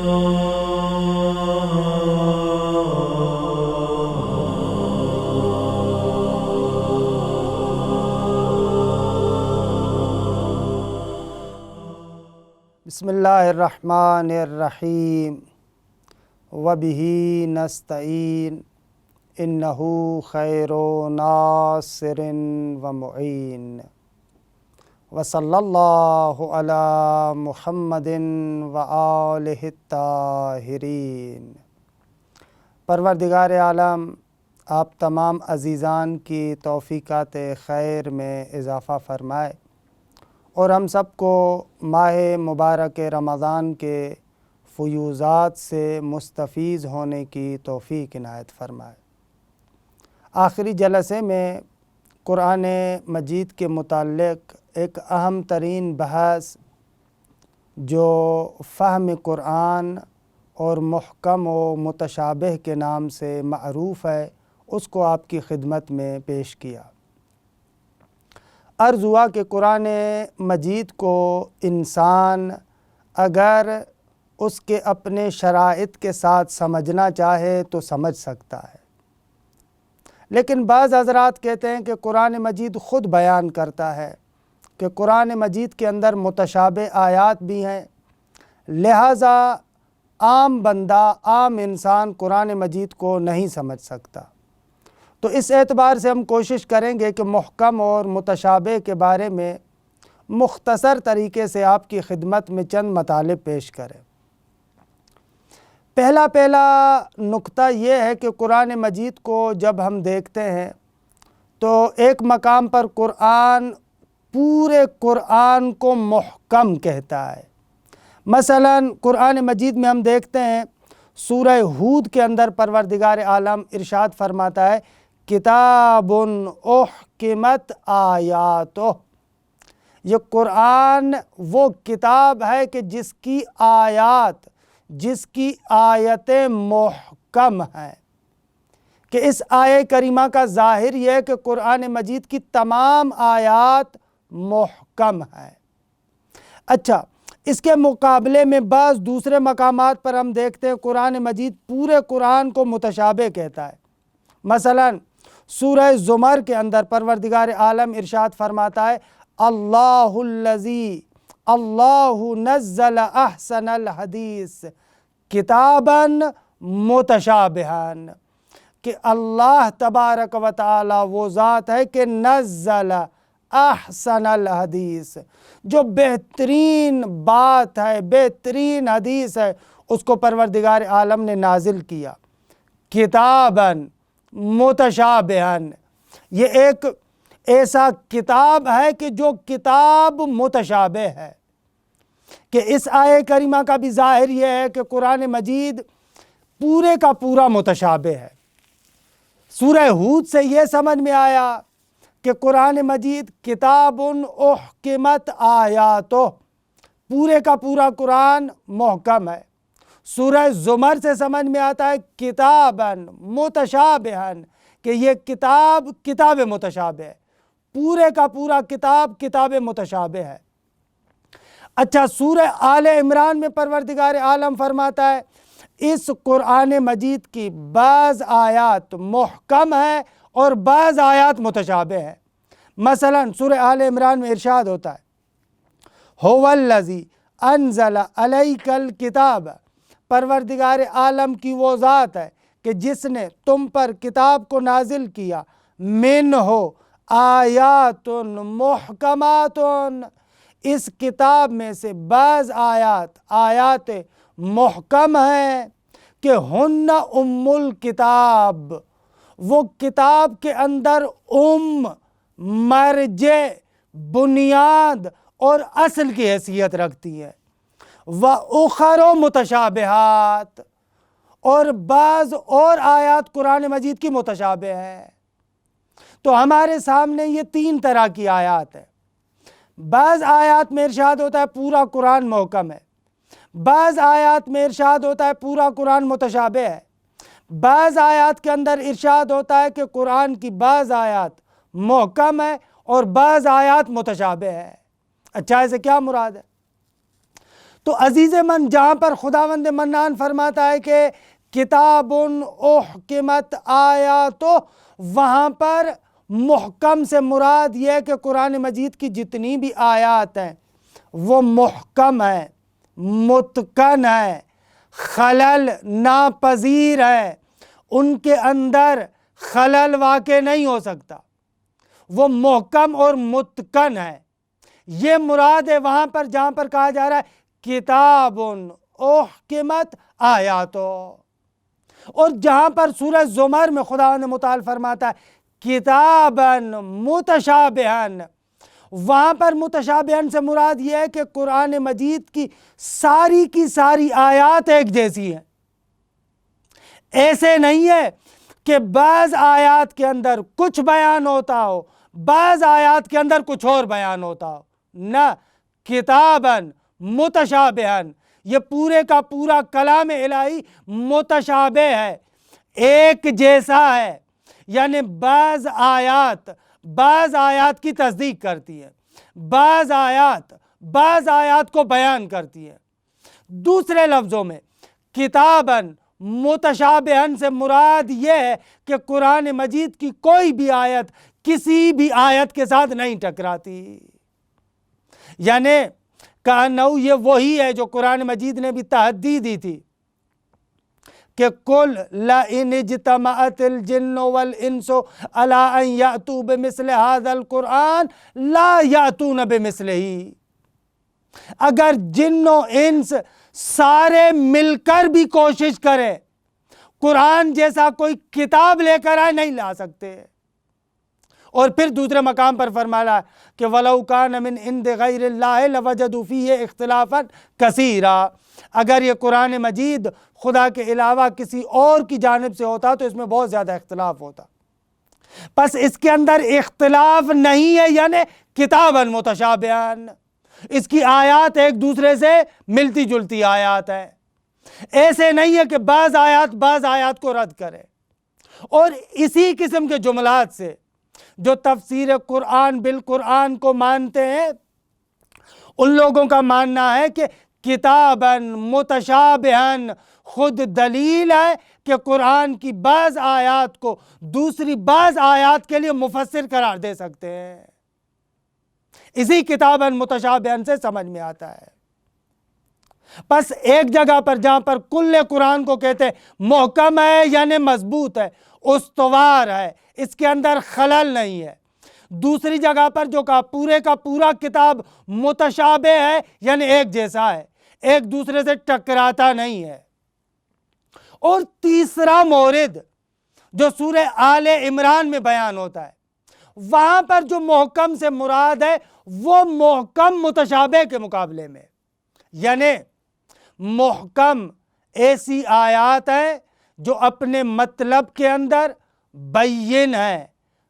بسم اللہ الرحمن الرحیم وبہ نستعین انہ خیر ناصر ومعین وصلی اللہ علی محمد وآلہ الطاہرین۔ پروردگار عالم آپ تمام عزیزان کی توفیقات خیر میں اضافہ فرمائے اور ہم سب کو ماہ مبارک رمضان کے فیوضات سے مستفیض ہونے کی توفیق عنایت فرمائے۔ آخری جلسے میں قرآن مجید کے متعلق ایک اہم ترین بحث جو فہم قرآن اور محکم و متشابہ کے نام سے معروف ہے اس کو آپ کی خدمت میں پیش کیا۔ عرض ہوا کہ قرآن مجید کو انسان اگر اس کے اپنے شرائط کے ساتھ سمجھنا چاہے تو سمجھ سکتا ہے، لیکن بعض حضرات کہتے ہیں کہ قرآن مجید خود بیان کرتا ہے کہ قرآن مجید کے اندر متشابہ آیات بھی ہیں، لہٰذا عام بندہ عام انسان قرآن مجید کو نہیں سمجھ سکتا۔ تو اس اعتبار سے ہم کوشش کریں گے کہ محکم اور متشابہ کے بارے میں مختصر طریقے سے آپ کی خدمت میں چند مطالب پیش کریں۔ پہلا نقطہ یہ ہے کہ قرآن مجید کو جب ہم دیکھتے ہیں تو ایک مقام پر قرآن پورے قرآن کو محکم کہتا ہے۔ مثلا قرآن مجید میں ہم دیکھتے ہیں سورہ ہود کے اندر پروردگار عالم ارشاد فرماتا ہے کتاب احکمت آیاتہ، یہ قرآن وہ کتاب ہے کہ جس کی آیتیں محکم ہیں، کہ اس آیہ کریمہ کا ظاہر یہ ہے کہ قرآن مجید کی تمام آیات محکم ہیں۔ اچھا، اس کے مقابلے میں بعض دوسرے مقامات پر ہم دیکھتے ہیں قرآن مجید پورے قرآن کو متشابہ کہتا ہے۔ مثلا سورہ زمر کے اندر پروردگار عالم ارشاد فرماتا ہے اللہ نزل احسن الحدیث کتابا متشابہا، کہ اللہ تبارک و تعالی وہ ذات ہے کہ نزل احسن الحدیث، جو بہترین بات ہے، بہترین حدیث ہے، اس کو پروردگار عالم نے نازل کیا کتابا متشابہا۔ یہ ایک ایسا کتاب ہے کہ جو کتاب متشابہ ہے، کہ اس آیہ کریمہ کا بھی ظاہر یہ ہے کہ قرآن مجید پورے کا پورا متشابہ ہے۔ سورہ ہود سے یہ سمجھ میں آیا کہ قرآن مجید کتاب احکمت آیاتہ، پورے کا پورا قرآن محکم ہے۔ سورہ زمر سے سمجھ میں آتا ہے کتابا متشابہا، کہ یہ کتاب متشابہ ہے، پورے کا پورا کتاب متشابہ ہے۔ اچھا، سورہ آل عمران میں پروردگار عالم فرماتا ہے اس قرآن مجید کی بعض آیات محکم ہیں اور بعض آیات متشابہ ہیں۔ مثلا سورہ آل عمران میں ارشاد ہوتا ہے هو الذی انزل علیک الکتاب، پروردگار عالم کی وہ ذات ہے کہ جس نے تم پر کتاب کو نازل کیا، منہ آیات محکمات، اس کتاب میں سے بعض آیات محکم ہیں، کہ ہن ام الکتاب، وہ کتاب کے اندر مرجع، بنیاد اور اصل کی حیثیت رکھتی ہے۔ وَأُخَرُ مُتَشَابِهَاتٌ، اور بعض اور آیات قرآن مجید کی متشابہ ہیں۔ تو ہمارے سامنے یہ تین طرح کی آیات ہیں۔ بعض آیات میں ارشاد ہوتا ہے پورا قرآن محکم ہے، بعض آیات میں ارشاد ہوتا ہے پورا قرآن متشابہ ہے، بعض آیات کے اندر ارشاد ہوتا ہے کہ قرآن کی بعض آیات محکم ہے اور بعض آیات متشابہ ہے۔ اچھا، اسے کیا مراد ہے؟ تو عزیز من جہاں پر خداوند منان فرماتا ہے کہ کتاب احکمت آیاتہ، وہاں پر محکم سے مراد یہ ہے کہ قرآن مجید کی جتنی بھی آیات ہیں وہ محکم ہے، متقن ہے، خلل ناپذیر ہے، ان کے اندر خلل واقع نہیں ہو سکتا، وہ محکم اور متقن ہے، یہ مراد ہے وہاں پر جہاں پر کہا جا رہا ہے کتاب احکمت آیاتہ۔ اور جہاں پر سورہ زمر میں خداوند متعال فرماتا ہے کتاباً متشابہاً، وہاں پر متشابہاً سے مراد یہ ہے کہ قرآن مجید کی ساری آیات ایک جیسی ہیں۔ ایسے نہیں ہے کہ بعض آیات کے اندر کچھ بیان ہوتا ہو، بعض آیات کے اندر کچھ اور بیان ہوتا ہو، نہ، کتاباً متشابہاً، یہ پورے کا پورا کلام الہی متشابہ ہے، ایک جیسا ہے، یعنی بعض آیات کی تصدیق کرتی ہے، بعض آیات کو بیان کرتی ہے۔ دوسرے لفظوں میں کتاباً متشابہاً سے مراد یہ ہے کہ قرآن مجید کی کوئی بھی آیت کسی بھی آیت کے ساتھ نہیں ٹکراتی، یعنی کأنہ یہ وہی ہے جو قرآن مجید نے بھی تحدید دی تھی کہ قُلْ لَئِنِ اجْتَمَعَتِ الْجِنُّ وَالْإِنسُ عَلَىٰ أَن يَأْتُوا بِمِثْلِ هَذَا الْقُرْآنِ لَا يَأْتُونَ بِمِثْلِهِ، اگر جن و انس سارے مل کر بھی کوشش کریں قرآن جیسا کوئی کتاب لے کر آئے نہیں لا سکتے۔ اور پھر دوسرے مقام پر فرمایا کہ وَلَوْ كَانَ مِنْ عِنْدِ غَيْرِ اللَّهِ لَوَجَدُوا فِيهِ اخْتِلَافًا كَثِيرًا، اگر یہ قرآن مجید خدا کے علاوہ کسی اور کی جانب سے ہوتا تو اس میں بہت زیادہ اختلاف ہوتا، پس اس کے اندر اختلاف نہیں ہے، یعنی کتاباً متشابہاً، اس کی آیات ایک دوسرے سے ملتی جلتی آیات ہیں، ایسے نہیں ہے کہ بعض آیات کو رد کرے۔ اور اسی قسم کے جملات سے جو تفسیر قرآن بالقرآن کو مانتے ہیں ان لوگوں کا ماننا ہے کہ کتاباً متشابہاً خود دلیل ہے کہ قرآن کی بعض آیات کو دوسری بعض آیات کے لیے مفسر قرار دے سکتے ہیں، اسی کتاباً متشابہاً سے سمجھ میں آتا ہے۔ پس ایک جگہ پر جہاں پر کل قرآن کو کہتے ہیں محکم ہے یعنی مضبوط ہے، استوار ہے، اس کے اندر خلل نہیں ہے، دوسری جگہ پر جو کہا پورے کا پورا کتاب متشابہ ہے یعنی ایک جیسا ہے، ایک دوسرے سے ٹکراتا نہیں ہے۔ اور تیسرا مورد جو سورہ آل عمران میں بیان ہوتا ہے وہاں پر جو محکم سے مراد ہے وہ محکم متشابہ کے مقابلے میں، یعنی محکم ایسی آیات ہیں جو اپنے مطلب کے اندر بین ہے،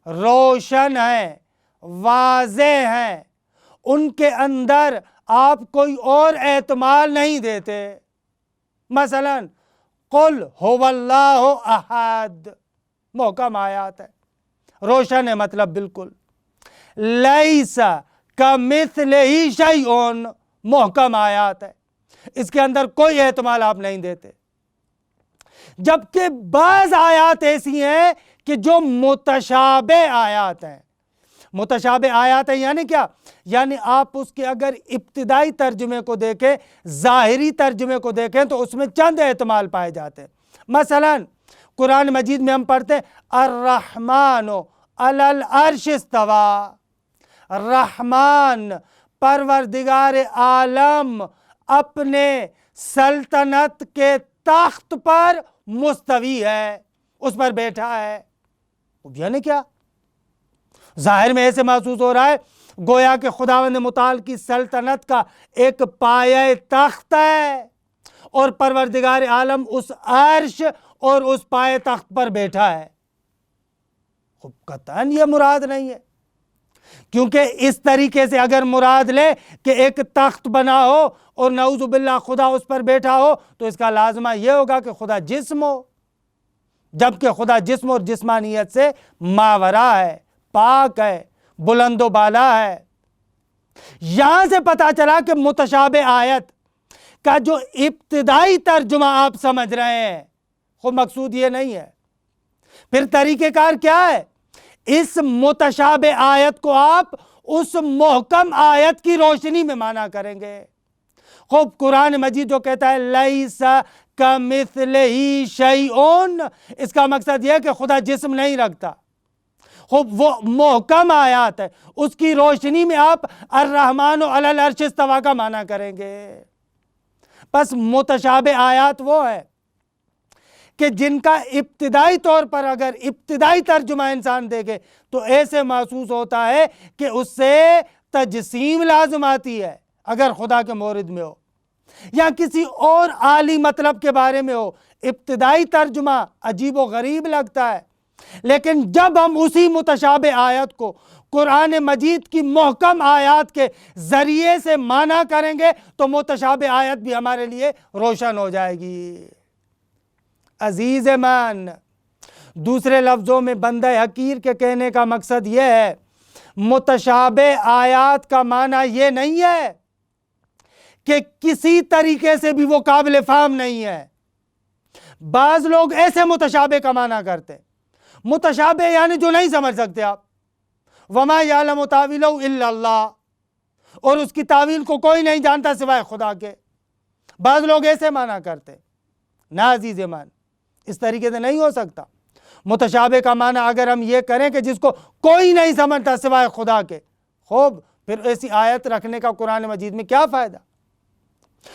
روشن ہے، واضح ہے، ان کے اندر آپ کوئی اور احتمال نہیں دیتے۔ مثلا قل هو اللہ احد، محکم آیات ہے، روشن ہے مطلب بالکل۔ لیس کمثلہ شیء، محکم آیات ہے، اس کے اندر کوئی احتمال آپ نہیں دیتے۔ جبکہ بعض آیات ایسی ہیں کہ جو متشابہ آیات ہیں، متشابہ آیات ہیں یعنی کیا؟ یعنی آپ اس کے اگر ابتدائی ترجمے کو دیکھیں، ظاہری ترجمے کو دیکھیں تو اس میں چند احتمال پائے جاتے ہیں۔ مثلا قرآن مجید میں ہم پڑھتے ہیں الرحمن علی العرش استوی، رحمان پروردگار عالم اپنے سلطنت کے تخت پر مستوی ہے، اس پر بیٹھا ہے۔ یعنی کیا؟ ظاہر میں ایسے محسوس ہو رہا ہے گویا کہ خداوند متعال کی سلطنت کا ایک پایہ تخت ہے اور پروردگار عالم اس عرش اور اس پایہ تخت پر بیٹھا ہے۔ خوب قطعاً یہ مراد نہیں ہے، کیونکہ اس طریقے سے اگر مراد لے کہ ایک تخت بنا ہو اور نعوذ باللہ خدا اس پر بیٹھا ہو تو اس کا لازمہ یہ ہوگا کہ خدا جسم ہو، جبکہ خدا جسم اور جسمانیت سے ماورا ہے، پاک ہے، بلند و بالا ہے۔ یہاں سے پتہ چلا کہ متشابہ آیت کا جو ابتدائی ترجمہ آپ سمجھ رہے ہیں، خود مقصود یہ نہیں ہے۔ پھر طریقہ کار کیا ہے؟ اس متشابہ آیت کو آپ اس محکم آیت کی روشنی میں معنی کریں گے۔ خوب قرآن مجید جو کہتا ہے لیس کمثلہ شیء، اس کا مقصد یہ ہے کہ خدا جسم نہیں رکھتا۔ خوب وہ محکم آیات ہے، اس کی روشنی میں آپ الرحمن علی العرش استویٰ کا معنی کریں گے۔ بس متشابہ آیات وہ ہے کہ جن کا ابتدائی طور پر اگر ابتدائی ترجمہ انسان دیکھے تو ایسے محسوس ہوتا ہے کہ اس سے تجسیم لازم آتی ہے اگر خدا کے مورد میں ہو، یا کسی اور عالی مطلب کے بارے میں ہو۔ ابتدائی ترجمہ عجیب و غریب لگتا ہے، لیکن جب ہم اسی متشابہ آیت کو قرآن مجید کی محکم آیات کے ذریعے سے معنی کریں گے تو متشابہ آیت بھی ہمارے لیے روشن ہو جائے گی۔ عزیز من، دوسرے لفظوں میں بندہ حقیر کے کہنے کا مقصد یہ ہے، متشابہ آیات کا معنی یہ نہیں ہے کہ کسی طریقے سے بھی وہ قابل فہم نہیں ہے۔ بعض لوگ ایسے متشابہ کا معنی کرتے، متشابہ یعنی جو نہیں سمجھ سکتے آپ، وما یعلم تاویلہ الا اللہ، اور اس کی تعویل کو کوئی نہیں جانتا سوائے خدا کے۔ بعض لوگ ایسے معنی کرتے، نا عزیز من، اس طریقے سے نہیں ہو سکتا۔ متشابہ کا معنی اگر ہم یہ کریں کہ جس کو کوئی نہیں سمجھتا سوائے خدا کے، خوب پھر ایسی آیت رکھنے کا قرآن مجید میں کیا فائدہ؟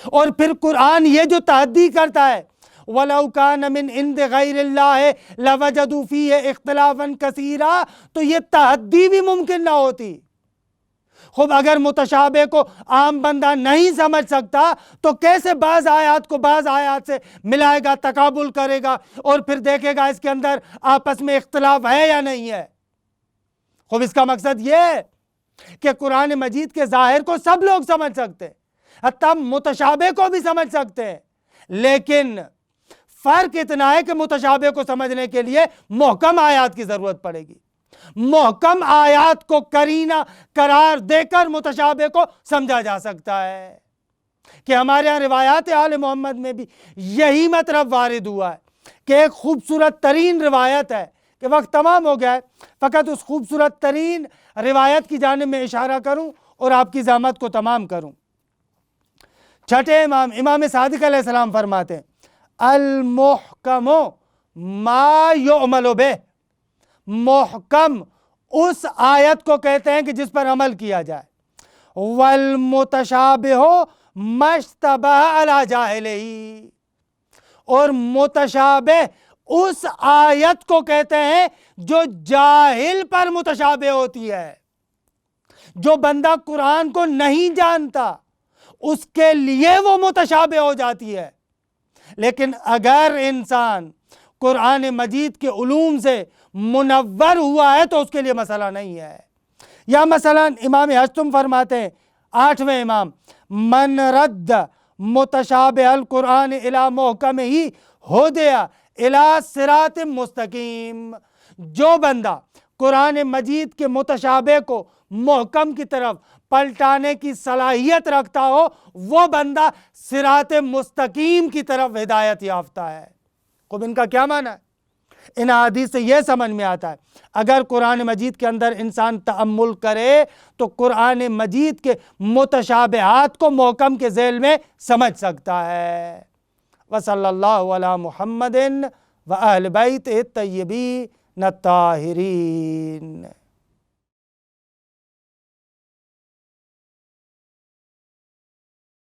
اور پھر قرآن یہ جو تحدی کرتا ہے وَلَوْ كَانَ مِنْ عِنْدِ غَيْرِ اللَّهِ لَوَجَدُوا فِيهِ اخْتِلَافًا كَثِيرًا، تو یہ تحدی بھی ممکن نہ ہوتی۔ خوب اگر متشابہ کو عام بندہ نہیں سمجھ سکتا تو کیسے بعض آیات کو بعض آیات سے ملائے گا، تقابل کرے گا اور پھر دیکھے گا اس کے اندر آپس میں اختلاف ہے یا نہیں ہے۔ خوب اس کا مقصد یہ ہے کہ قرآن مجید کے ظاہر کو سب لوگ سمجھ سکتے ہیں، حتیٰ متشابہ کو بھی سمجھ سکتے ہیں، لیکن فرق اتنا ہے کہ متشابہ کو سمجھنے کے لیے محکم آیات کی ضرورت پڑے گی۔ محکم آیات کو قرینہ قرار دے کر متشابہ کو سمجھا جا سکتا ہے، کہ ہمارے یہاں روایات آل محمد میں بھی یہی مطلب وارد ہوا ہے کہ ایک خوبصورت ترین روایت ہے، کہ وقت تمام ہو گیا ہے، فقط اس خوبصورت ترین روایت کی جانب میں اشارہ کروں اور آپ کی زحمت کو تمام کروں۔ چھٹے امام، امام صادق علیہ السلام فرماتے ہیں المحکم ما یعمل بہ، محکم اس آیت کو کہتے ہیں کہ جس پر عمل کیا جائے، والمتشابہ ما اشتبہ علی جاہلہ، اور متشابہ اس آیت کو کہتے ہیں جو جاہل پر متشابہ ہوتی ہے۔ جو بندہ قرآن کو نہیں جانتا اس کے لیے وہ متشابہ ہو جاتی ہے، لیکن اگر انسان قرآن مجید کے علوم سے منور ہوا ہے تو اس کے لیے مسئلہ نہیں ہے۔ یا مثلا امام حشتم فرماتے ہیں، 8ویں امام، من رد متشابہ القرآن الی محکمہ ہدی الی صراط مستقیم، جو بندہ قرآن مجید کے متشابہ کو محکم کی طرف پلٹانے کی صلاحیت رکھتا ہو، وہ بندہ صراط مستقیم کی طرف ہدایت یافتہ ہے۔ خب ان کا کیا معنی ہے؟ ان حدیث سے یہ سمجھ میں آتا ہے اگر قرآن مجید کے اندر انسان تأمل کرے تو قرآن مجید کے متشابہات کو محکم کے ذیل میں سمجھ سکتا ہے۔ وصلی اللہ علی محمد و اہل بیت الطیبین الطاہرین۔